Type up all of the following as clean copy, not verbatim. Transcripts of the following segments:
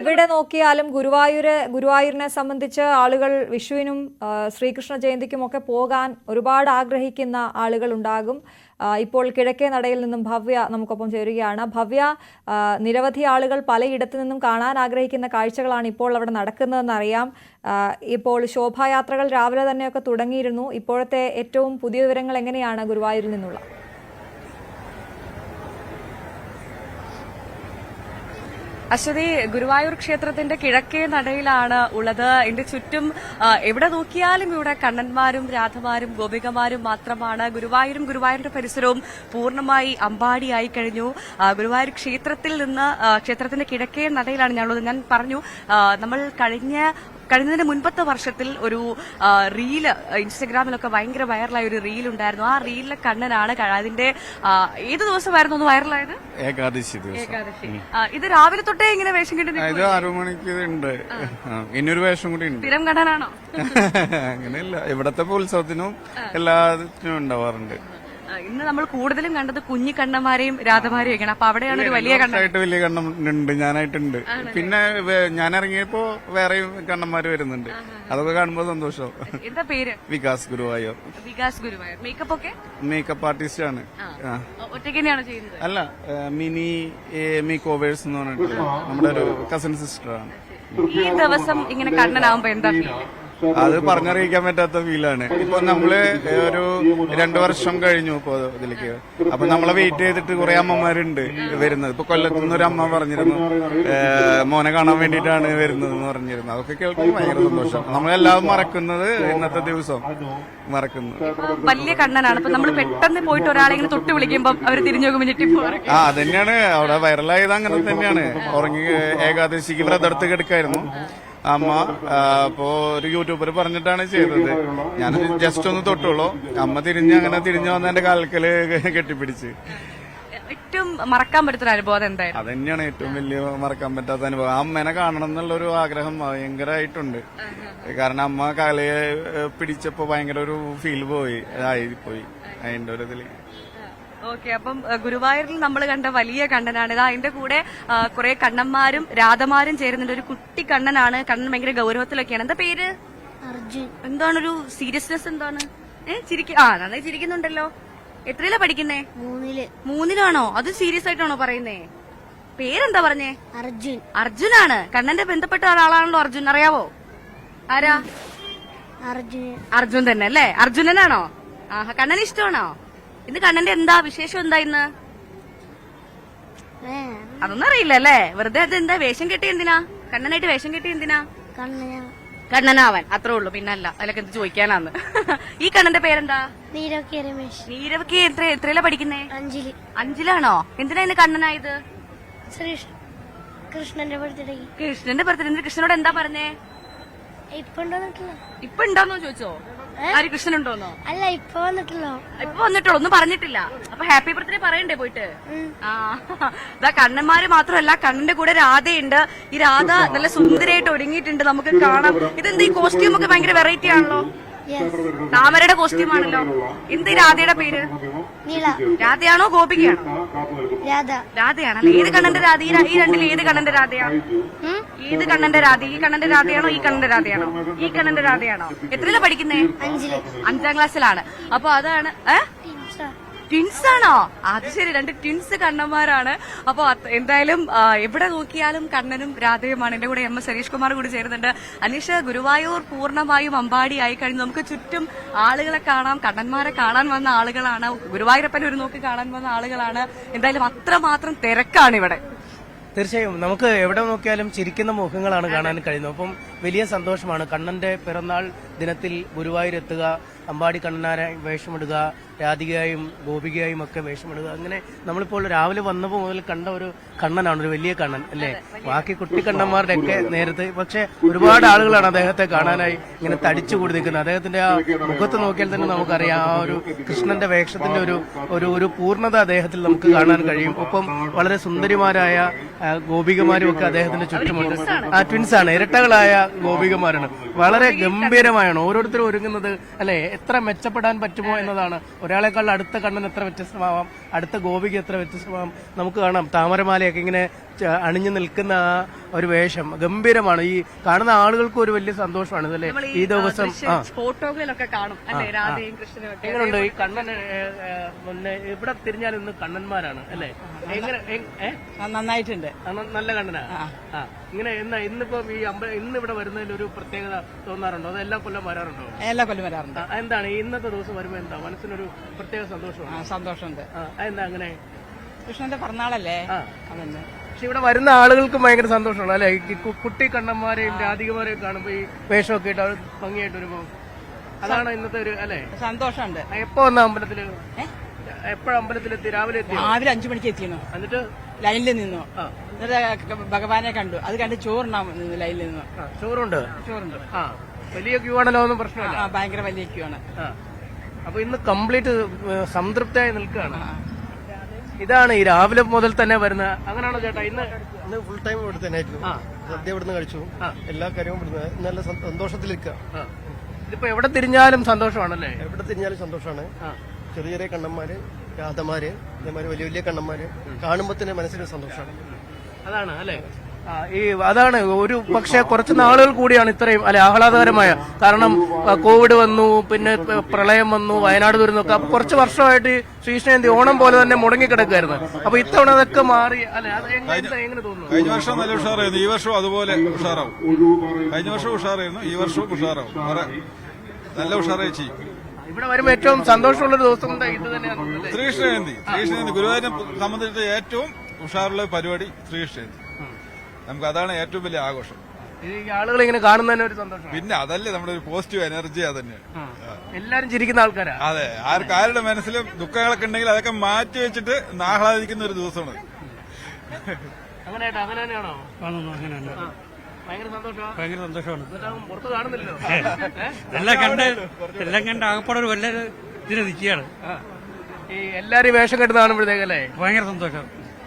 എവിടെ നോക്കിയാലും ഗുരുവായൂരിനെ സംബന്ധിച്ച് ആളുകൾ വിഷുവിനും ശ്രീകൃഷ്ണ ജയന്തിക്കും ഒക്കെ പോകാൻ ഒരുപാട് ആഗ്രഹിക്കുന്ന ആളുകൾ ഉണ്ടാകും. ഇപ്പോൾ കിഴക്കേ നടയിൽ നിന്നും ഭവ്യ നമുക്കൊപ്പം ചേരുകയാണ്. ഭവ്യ, നിരവധി ആളുകൾ പലയിടത്തു നിന്നും കാണാൻ ആഗ്രഹിക്കുന്ന കാഴ്ചകളാണ് ഇപ്പോൾ അവിടെ നടക്കുന്നതെന്നറിയാം. ഇപ്പോൾ ശോഭായാത്രകൾ രാവിലെ തന്നെയൊക്കെ തുടങ്ങിയിരുന്നു. ഇപ്പോഴത്തെ ഏറ്റവും പുതിയ വിവരങ്ങൾ എങ്ങനെയാണ് ഗുരുവായൂരിൽ നിന്നുള്ള? അശ്വതി, ഗുരുവായൂർ ക്ഷേത്രത്തിന്റെ കിഴക്കേ നടയിലാണ് ഉള്ളത്. ഇതിന്റെ ചുറ്റും എവിടെ നോക്കിയാലും ഇവിടെ കണ്ണന്മാരും രാധമാരും ഗോപികമാരും മാത്രമാണ്. ഗുരുവായൂരിന്റെ പരിസരവും പൂർണ്ണമായി അമ്പാടിയായി കഴിഞ്ഞു. ഗുരുവായൂർ ക്ഷേത്രത്തിൽ നിന്ന് ക്ഷേത്രത്തിന്റെ കിഴക്കേ നടയിലാണ് ഞാനുള്ളത്. ഞാൻ പറഞ്ഞു, നമ്മൾ കഴിഞ്ഞതിന് മുൻപത്തെ വർഷത്തിൽ ഒരു റീല് ഇൻസ്റ്റഗ്രാമിലൊക്കെ ഭയങ്കര വൈറലായ ഒരു റീൽ ഉണ്ടായിരുന്നു. ആ റീലിലെ കണ്ണനാണ്. അതിന്റെ ഏത് ദിവസമായിരുന്നു ഒന്ന് വൈറലായത്? ഏകാദശി. ഇത് രാവിലെ തൊട്ടേ ഇങ്ങനെ വേഷം കിട്ടി? ഇത് 6 മണിക്ക് ഉണ്ട്. ഇനിയൊരു വേഷം കൂടി ഉണ്ട്. സ്ഥിരം കണ്ണനാണോ? അങ്ങനെയല്ല, ഇവിടത്തെ ഉത്സവത്തിനും എല്ലാത്തിനും ഉണ്ടാവാറുണ്ട്. ഇന്ന് നമ്മൾ കൂടുതലും കണ്ടത് കുഞ്ഞു കണ്ണന്മാരെയും രാധമാരെയും ഒക്കെയാണ്. അപ്പൊ അവിടെയാണ് ഒരു വലിയ വലിയ കണ്ണനുണ്ട്. ഞാനായിട്ടുണ്ട്. പിന്നെ ഞാൻ ഇറങ്ങിയപ്പോ വേറെ കണ്ണന്മാര് വരുന്നുണ്ട്. അതൊക്കെ കാണുമ്പോ സന്തോഷം. എന്താ പേര്? വികാസ് ഗുരുവായൂർ. മേക്കപ്പ് ഒക്കെ? മേക്കപ്പ് ആർട്ടിസ്റ്റ് ആണ്. ഒറ്റയ്ക്ക് തന്നെയാണോ ചെയ്യുന്നത്? അല്ല, മിനി മേക്ക് ഓവേഴ്സ് എന്ന് പറഞ്ഞിട്ടുള്ള നമ്മുടെ ഒരു കസിൻ സിസ്റ്റർ ആണ്. ഈ ദിവസം ഇങ്ങനെ കണ്ണനാവുമ്പോ എന്താ? അത് പറഞ്ഞറിയിക്കാൻ പറ്റാത്ത ഫീലാണ്. ഇപ്പൊ നമ്മള് ഒരു 2 വർഷം കഴിഞ്ഞു ഇപ്പൊ ഇതിലേക്ക്. അപ്പൊ നമ്മളെ വെയിറ്റ് ചെയ്തിട്ട് കുറെ അമ്മമാരുണ്ട് വരുന്നത്. ഇപ്പൊ കൊല്ലത്തുനിന്ന് ഒരു അമ്മ പറഞ്ഞിരുന്നു മോനെ കാണാൻ വേണ്ടിയിട്ടാണ് വരുന്നത് എന്ന് പറഞ്ഞിരുന്നു. അതൊക്കെ കേൾക്കുമ്പോൾ ഭയങ്കര സന്തോഷം. നമ്മളെല്ലാം മറക്കുന്നത് ഇന്നത്തെ ദിവസം മറക്കുന്നത്. വലിയ കണ്ണനാണ്. അപ്പൊ നമ്മൾ പെട്ടെന്ന് പോയിട്ട് ഒരാളെ ഇങ്ങനെ തൊട്ട് വിളിക്കുമ്പോൾ അവര് തിരിഞ്ഞു നോക്കുമ്പോൾ അതന്നെയാണ് അവിടെ വൈറലായത്. അങ്ങനെ തന്നെയാണ്. ഉറങ്ങി ഏകാദശിക്ക് വ്രതെടുത്ത് കിടക്കായിരുന്നു അമ്മ. അപ്പോ ഒരു യൂട്യൂബർ പറഞ്ഞിട്ടാണ് ചെയ്തത്. ഞാൻ ജസ്റ്റ് ഒന്ന് തൊട്ടുള്ളൂ. അമ്മ തിരിഞ്ഞു വന്ന് എന്റെ കാൽക്കല് കെട്ടിപ്പിടിച്ച്. ഏറ്റവും മറക്കാൻ പറ്റുന്ന അനുഭവം എന്തായാലും അതന്നെയാണ് ഏറ്റവും വലിയ മറക്കാൻ പറ്റാത്ത അനുഭവം. അമ്മേനെ കാണണം എന്നുള്ളൊരു ആഗ്രഹം ഭയങ്കരമായിട്ടുണ്ട്. കാരണം അമ്മ കാലയെ പിടിച്ചപ്പോ ഭയങ്കര ഒരു ഫീൽ ആയിപ്പോയി അതിന്റെ ഒരു ഇതില്. ഓക്കെ, അപ്പം ഗുരുവായൂരിൽ നമ്മൾ കണ്ട വലിയ കണ്ണനാണ്. ഇതാ അതിന്റെ കൂടെ കുറെ കണ്ണന്മാരും രാധമാരും ചേരുന്നുണ്ട്. ഒരു കുട്ടി കണ്ണനാണ്. കണ്ണൻ ഭയങ്കര ഗൗരവത്തിലൊക്കെയാണ്. എന്താ പേര്? അർജുൻ. എന്താണൊരു സീരിയസ്നെസ്? എന്താണ് നന്നായി ചിരിക്കുന്നുണ്ടല്ലോ. എത്രയിലാ പഠിക്കുന്നേ? 3-ലാണോ? അത് സീരിയസ് ആയിട്ടാണോ പറയുന്നേ? പേരെന്താ പറഞ്ഞേ? അർജുൻ. അർജുനാണ്. കണ്ണന്റെ ബന്ധപ്പെട്ട ഒരാളാണല്ലോ അർജുൻ. അറിയാവോ? ആരാ? അർജുൻ തന്നെ അല്ലേ? അർജുനനാണോ? ആഹാ, കണ്ണന് ഇഷ്ടമാണോ? ഇന്ന് കണ്ണന്റെ എന്താ വിശേഷം? എന്താ ഇന്ന്? അതൊന്നും അറിയില്ല അല്ലേ? വെറുതെ അതെന്താ വേഷം കെട്ടി? എന്തിനാ കണ്ണനായിട്ട് വേഷം കെട്ടി? എന്തിനാ? കണ്ണനാവൻ, അത്രേ ഉള്ളൂ. പിന്നല്ല, അതിലൊക്കെ എന്ത് ചോദിക്കാനാന്ന്. ഈ കണ്ണന്റെ പേരെന്താ? നീരവ്ക്ക്. എത്രയിലാ പഠിക്കുന്നേ? 5-ലാണോ? എന്തിനാ ഇന്ന് കണ്ണനായത്? കൃഷ്ണന്റെ ബർത്ത്ഡേ. കൃഷ്ണനോട് എന്താ പറഞ്ഞേ? ഇപ്പൊ ഉണ്ടോന്നോ ചോദിച്ചോ? ആര് കൃഷ്ണനുണ്ടോന്നോ? അല്ല, ഇപ്പൊ വന്നിട്ടുള്ളൂ. ഒന്നും പറഞ്ഞിട്ടില്ല. അപ്പൊ ഹാപ്പി ബർത്ത്ഡേ പറയണ്ടേ പോയിട്ട്? ഇതാ കണ്ണന്മാര് മാത്രമല്ല, കണ്ണന്റെ കൂടെ രാധയുണ്ട്. ഈ രാധ നല്ല സുന്ദരിയായിട്ട് ഒരുങ്ങിയിട്ടുണ്ട്. നമുക്ക് കാണാം. ഇതെന്താ ഈ കോസ്റ്റ്യൂം ഒക്കെ ഭയങ്കര വെറൈറ്റി ആണല്ലോ. താമരയുടെ കോസ്റ്റ്യൂം ആണല്ലോ. എന്ത് രാധയുടെ പേര്? രാധയാണോ ഗോപികയാണോ? രാധയാണല്ലേ. ഏത് കണ്ണന്റെ രാധ? ഈ രണ്ടിൽ ഏത് കണ്ണന്റെ രാധയാ? ഏത് കണ്ണന്റെ രാധ? ഈ കണ്ണന്റെ രാധയാണോ? ഈ കണ്ണന്റെ രാധയാണോ? ഈ കണ്ണന്റെ രാധയാണോ? എത്രയിലാ പഠിക്കുന്നേ? 5-ാം ക്ലാസ്സിലാണ്. അപ്പൊ അതാണ്. ട്വിൻസ് ആണോ? അത് ശരി, 2 ട്വിൻസ് കണ്ണന്മാരാണ്. അപ്പൊ എന്തായാലും എവിടെ നോക്കിയാലും കണ്ണനും രാധയുമാണ്. എന്റെ കൂടെ MS സനീഷ് കുമാർ കൂടി ചേരുന്നുണ്ട്. അനീഷ്, ഗുരുവായൂർ പൂർണ്ണമായും അമ്പാടിയായി കഴിഞ്ഞു. നമുക്ക് ചുറ്റും ആളുകളെ കാണാം. കണ്ണന്മാരെ കാണാൻ വന്ന ആളുകളാണ്. ഗുരുവായൂരപ്പനെ ഒരു നോക്കി കാണാൻ വന്ന ആളുകളാണ്. എന്തായാലും അത്രമാത്രം തിരക്കാണ് ഇവിടെ. തീർച്ചയായും നമുക്ക് എവിടെ നോക്കിയാലും ചിരിക്കുന്ന മുഖങ്ങളാണ് കാണാൻ കഴിയുന്നത്. അപ്പം വലിയ സന്തോഷമാണ്. കണ്ണന്റെ പിറന്നാൾ ദിനത്തിൽ ഗുരുവായൂരെത്തുക, അമ്പാടി കണ്ണനാരായി വേഷമിടുക, രാധികയായും ഗോപികയായും ഒക്കെ വേഷമിടുക. അങ്ങനെ നമ്മളിപ്പോൾ രാവിലെ വന്നപ്പോൾ മുതൽ കണ്ട ഒരു കണ്ണനാണ്, ഒരു വലിയ കണ്ണൻ അല്ലേ? ബാക്കി കുട്ടിക്കണ്ണന്മാരുടെ ഒക്കെ നേരത്തെ പക്ഷെ ഒരുപാട് ആളുകളാണ് അദ്ദേഹത്തെ കാണാനായി ഇങ്ങനെ തടിച്ചുകൂടി നിൽക്കുന്നത്. അദ്ദേഹത്തിന്റെ ആ മുഖത്ത് നോക്കിയാൽ തന്നെ നമുക്കറിയാം ആ ഒരു കൃഷ്ണന്റെ വേഷത്തിന്റെ ഒരു പൂർണ്ണത അദ്ദേഹത്തിൽ നമുക്ക് കാണാൻ കഴിയും. ഒപ്പം വളരെ സുന്ദരിമാരായ ഗോപികമാരും ഒക്കെ അദ്ദേഹത്തിന്റെ ചുറ്റുമുണ്ട്. ട്വിൻസാണ്, ഇരട്ടകളായ ഗോപികമാരാണ്. വളരെ ഗംഭീരമായാണ് ഓരോരുത്തരും ഒരുങ്ങുന്നത് അല്ലെ? എത്ര മെച്ചപ്പെടാൻ പറ്റുമോ എന്നതാണ്. ഒരാളെക്കാൾ അടുത്ത കണ്ണൻ എത്ര വ്യത്യസ്തമാവാം, അടുത്ത ഗോപിക എത്ര വ്യത്യസ്തമാവാം. നമുക്ക് കാണാം താമരമാലയൊക്കെ ഇങ്ങനെ അണിഞ്ഞു നിൽക്കുന്ന ആ ഒരു വേഷം ഗംഭീരമാണ്. ഈ കാണുന്ന ആളുകൾക്ക് ഒരു വലിയ സന്തോഷമാണ് ഇതല്ലേ ഈ ദിവസം. ഫോട്ടോകളിലൊക്കെ കാണും അല്ലേ രാധയും കൃഷ്ണനും ഒക്കെ. എങ്ങനെയുണ്ട് ഈ കണ്ണൻ? മുന്നേ ഇവിടെ തിരിഞ്ഞാൽ ഇന്ന് കണ്ണന്മാരാണ് അല്ലേ? നന്നായിട്ടുണ്ട്. നല്ല കണ്ണനാ. ഇങ്ങനെ ഇന്നിപ്പം ഈ ഇന്ന് ഇവിടെ വരുന്നതിൽ ഒരു പ്രത്യേകത തോന്നാറുണ്ടോ? അത് എല്ലാ കൊല്ലം വരാറുണ്ടോ? എല്ലാ കൊല്ലം വരാറുണ്ട്. എന്താണ് ഇന്നത്തെ ദിവസം വരുമ്പോ എന്താ മനസ്സിനൊരു പ്രത്യേക സന്തോഷമാണ്? സന്തോഷമുണ്ട്. എന്താ അങ്ങനെ? കൃഷ്ണന്റെ പിറന്നാളല്ലേ അതന്നെ. പക്ഷെ ഇവിടെ വരുന്ന ആളുകൾക്ക് ഭയങ്കര സന്തോഷമാണ് അല്ലെ? ഈ കുട്ടി കണ്ണന്മാരെയും രാധികമാരെയും കാണുമ്പോ ഈ വേഷമൊക്കെ ഇട്ട് അവർ ഭംഗിയായിട്ട് വരുമ്പോ അതാണ് ഇന്നത്തെ ഒരു അല്ലെ സന്തോഷമുണ്ട്. എപ്പോ വന്ന അമ്പലത്തില്? എപ്പോഴും അമ്പലത്തിലെത്തി? രാവിലെ എത്തി? രാവിലെ 5 മണിക്ക് എത്തിയിരുന്നു. എന്നിട്ട് ലൈനിൽ നിന്നു. എന്നിട്ട് ഭഗവാനെ കണ്ടു. അത് കണ്ട് ചോറുണ്ടാ ലൈനിൽ നിന്നു. ചോറുണ്ട്? ചോറുണ്ട്. വലിയ ക്യൂ ആണല്ലോ, ഒന്നും പ്രശ്നമില്ല. ഭയങ്കര വലിയ ക്യൂ ആണ്. അപ്പൊ ഇന്ന് കംപ്ലീറ്റ് സംതൃപ്തമായി നിൽക്കുകയാണ്. ഇതാണ് ഈ രാവിലെ മുതൽ തന്നെ വരുന്ന. അങ്ങനെയാണോ ചേട്ടാ? ഇന്ന് ഫുൾ ടൈം ഇവിടെ തന്നെ ആയിരുന്നു. സദ്യ ഇവിടുന്ന് കഴിച്ചു. എല്ലാ കാര്യവും ഇവിടുന്ന് നല്ല സന്തോഷത്തിലിരിക്കുക. ഇതിപ്പോ എവിടെ തിരിഞ്ഞാലും സന്തോഷമാണല്ലേ? എവിടെ തിരിഞ്ഞാലും സന്തോഷമാണ്. ചെറിയ ചെറിയ കണ്ണന്മാര്, രാധമാര്, അതേമാതിരി വലിയ വലിയ കണ്ണന്മാര് കാണുമ്പോ തന്നെ മനസ്സിന് സന്തോഷമാണ്. അതാണ് അല്ലെ? അതാണ് ഒരു പക്ഷെ കുറച്ച് നാളുകൾ കൂടിയാണ് ഇത്രയും അല്ലെ ആഹ്ലാദകരമായ. കാരണം കോവിഡ് വന്നു, പിന്നെ പ്രളയം വന്നു, വയനാട് ദുരന്തമൊക്കെ. അപ്പൊ കുറച്ച് വർഷമായിട്ട് ശ്രീകൃഷ്ണജയന്തി ഓണം പോലെ തന്നെ മുടങ്ങിക്കിടക്കായിരുന്നു. അപ്പൊ ഇത്തവണ അതൊക്കെ മാറി അല്ലെ? അത് എങ്ങനെ തോന്നുന്നു? കഴിഞ്ഞ വർഷം നല്ല ഉഷാറായിരുന്നു, ഈ വർഷവും അതുപോലെ ഉഷാറാവും. കഴിഞ്ഞ വർഷം ഉഷാറായിരുന്നു, ഈ വർഷവും ഉഷാറാവും. നല്ല ഉഷാറായി ചെയ്യും. ഇവിടെ വരുമ്പോൾ ഏറ്റവും സന്തോഷമുള്ളൊരു ദിവസം ഇത് തന്നെയാണ് ശ്രീകൃഷ്ണജയന്തി. ശ്രീകൃഷ്ണജയന്തി ഗുരുവായൂരിനെ സംബന്ധിച്ച് ഏറ്റവും ഉഷാറുള്ള പരിപാടി ശ്രീകൃഷ്ണജയന്തി. നമുക്ക് അതാണ് ഏറ്റവും വലിയ ആഘോഷം. ഈ ആളുകൾ ഇങ്ങനെ കാണുന്നതിന് ഒരു സന്തോഷം. പിന്നെ അതല്ലേ നമ്മുടെ ഒരു പോസിറ്റീവ് എനർജി. അതന്നെയാണ്. എല്ലാരും ചിരിക്കുന്ന ആൾക്കാരാ. അതെ, ആരുടെ മനസ്സിലും ദുഃഖങ്ങളൊക്കെ ഉണ്ടെങ്കിൽ അതൊക്കെ മാറ്റി വെച്ചിട്ട് ആഹ്ലാദിക്കുന്ന ഒരു ദിവസമാണ്. അങ്ങനെ തന്നെയാണോ? അങ്ങനെയാണ്. ഭയങ്കര സന്തോഷമാണ്. ഭയങ്കര സന്തോഷമാണ്. പുറത്ത് കാണുന്നില്ലല്ലോ. എല്ലാം കണ്ട് ആകപ്പാടെ ഒരു വലിയ ഇതിന് നിൽക്കുകയാണ്. ഈ എല്ലാരും വേഷം കെട്ട് കാണുമ്പോഴത്തേക്കല്ലേ ഭയങ്കര സന്തോഷം.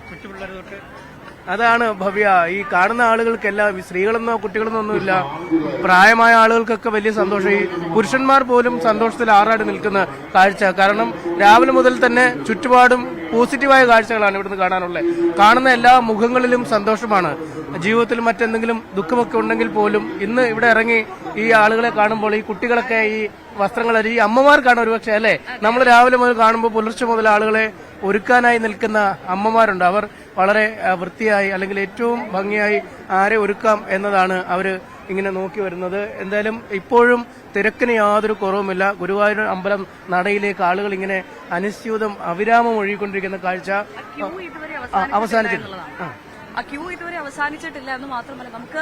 കൊച്ചു പിള്ളേർ തൊട്ട് അതാണ് ഭവ്യ. ഈ കാണുന്ന ആളുകൾക്കെല്ലാം സ്ത്രീകളെന്നോ കുട്ടികളെന്നോ ഒന്നുമില്ല, പ്രായമായ ആളുകൾക്കൊക്കെ വലിയ സന്തോഷം. ഈ പുരുഷന്മാർ പോലും സന്തോഷത്തിൽ ആറാടി നിൽക്കുന്ന കാഴ്ച. കാരണം രാവിലെ മുതൽ തന്നെ ചുറ്റുപാടും പോസിറ്റീവായ കാഴ്ചകളാണ് ഇവിടുന്ന് കാണാനുള്ളത്. കാണുന്ന എല്ലാ മുഖങ്ങളിലും സന്തോഷമാണ്. ജീവിതത്തിൽ മറ്റെന്തെങ്കിലും ദുഃഖമൊക്കെ ഉണ്ടെങ്കിൽ പോലും ഇന്ന് ഇവിടെ ഇറങ്ങി ഈ ആളുകളെ കാണുമ്പോൾ ഈ കുട്ടികളൊക്കെ ഈ വസ്ത്രങ്ങൾ ഈ അമ്മമാർക്കാണ് ഒരുപക്ഷെ അല്ലെ? നമ്മൾ രാവിലെ മുതൽ കാണുമ്പോൾ പുലർച്ചെ മുതൽ ആളുകളെ ഒരുക്കാനായി നിൽക്കുന്ന അമ്മമാരുണ്ട്. അവർ വളരെ വൃത്തിയായി അല്ലെങ്കിൽ ഏറ്റവും ഭംഗിയായി ആരെ ഒരുക്കാം എന്നതാണ് അവര് ഇങ്ങനെ നോക്കി വരുന്നത്. എന്തായാലും ഇപ്പോഴും തിരക്കിന് യാതൊരു കുറവുമില്ല. ഗുരുവായൂർ അമ്പലം നടയിലേക്ക് ആളുകൾ ഇങ്ങനെ അനുസ്യൂതം അവിരാമം ഒഴുകിക്കൊണ്ടിരിക്കുന്ന കാഴ്ച അവസാനിച്ചിട്ടുണ്ട്. ആ ക്യൂ ഇതുവരെ അവസാനിച്ചിട്ടില്ല എന്ന് മാത്രമല്ല, നമുക്ക്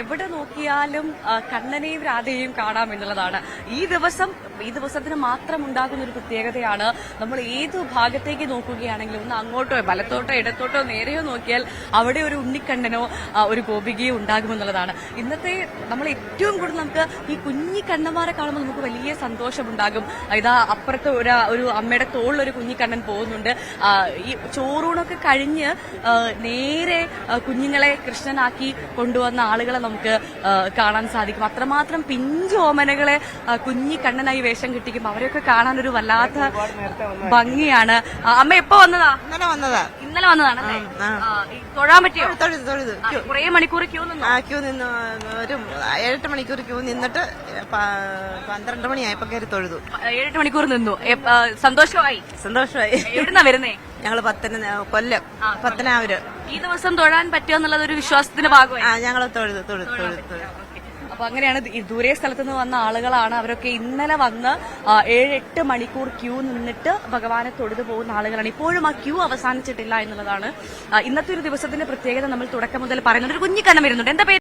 എവിടെ നോക്കിയാലും കണ്ണനെയും രാധയെയും കാണാം എന്നുള്ളതാണ്. ഈ ദിവസത്തിന് മാത്രം ഉണ്ടാകുന്ന ഒരു പ്രത്യേകതയാണ്. നമ്മൾ ഏത് ഭാഗത്തേക്ക് നോക്കുകയാണെങ്കിലും ഒന്ന് അങ്ങോട്ടോ വലത്തോട്ടോ ഇടത്തോട്ടോ നേരെയോ നോക്കിയാൽ അവിടെ ഒരു ഉണ്ണിക്കണ്ണനോ ഒരു ഗോപികയോ ഉണ്ടാകുമെന്നുള്ളതാണ്. ഇന്നത്തെ നമ്മൾ ഏറ്റവും കൂടുതൽ നമുക്ക് ഈ കുഞ്ഞി കണ്ണന്മാരെ കാണുമ്പോൾ നമുക്ക് വലിയ സന്തോഷമുണ്ടാകും. ഇതാ അപ്പുറത്ത് ഒരു അമ്മയുടെ തോളിലൊരു കുഞ്ഞിക്കണ്ണൻ പോകുന്നുണ്ട്. ഈ ചോറൂണൊക്കെ കഴിഞ്ഞ് നേരെ കുഞ്ഞുങ്ങളെ കൃഷ്ണനാക്കി കൊണ്ടുവന്ന ആളുകളെ നമുക്ക് കാണാൻ സാധിക്കും. അത്രമാത്രം പിഞ്ചു ഓമനകളെ കുഞ്ഞി കണ്ണനായി വേഷം കിട്ടിക്കും. അവരെയൊക്കെ കാണാൻ ഒരു വല്ലാത്ത ഭംഗിയാണ്. അമ്മ എപ്പോ വന്നതാ? ഇന്നലെ വന്നതാണല്ലേ? തൊഴാൻ പറ്റിയോ? കുറേ മണിക്കൂർ ക്യൂ നിന്ന് ഒരു 7-8 മണിക്കൂർ ക്യൂ നിന്നിട്ട് 12 മണിയായപ്പോ കയറി തൊഴുതു. 7-8 മണിക്കൂർ നിന്നു. സന്തോഷമായി? എവിടുന്നാ വരുന്നേ? ഞങ്ങള് കൊല്ലം പത്തനാപുരം. ഈ ദിവസം തൊഴാൻ പറ്റുമോ എന്നുള്ളത് ഒരു വിശ്വാസത്തിന്റെ ഭാഗമായി ഞങ്ങള് തൊഴുതു. അപ്പൊ അങ്ങനെയാണ്. ദൂരെ സ്ഥലത്ത് നിന്ന് വന്ന ആളുകളാണ്. അവരൊക്കെ ഇന്നലെ വന്ന് 7-8 മണിക്കൂർ ക്യൂ നിന്നിട്ട് ഭഗവാനെ തൊഴുതു പോകുന്ന ആളുകളാണ്. ഇപ്പോഴും ആ ക്യൂ അവസാനിച്ചിട്ടില്ല എന്നുള്ളതാണ് ഇന്നത്തെ ഒരു ദിവസത്തിന്റെ പ്രത്യേകത. നമ്മൾ തുടക്കം മുതൽ പറയുന്നത് ഒരു കുഞ്ഞിക്കണ്ണം വരുന്നുണ്ട്. എന്താ പേര്?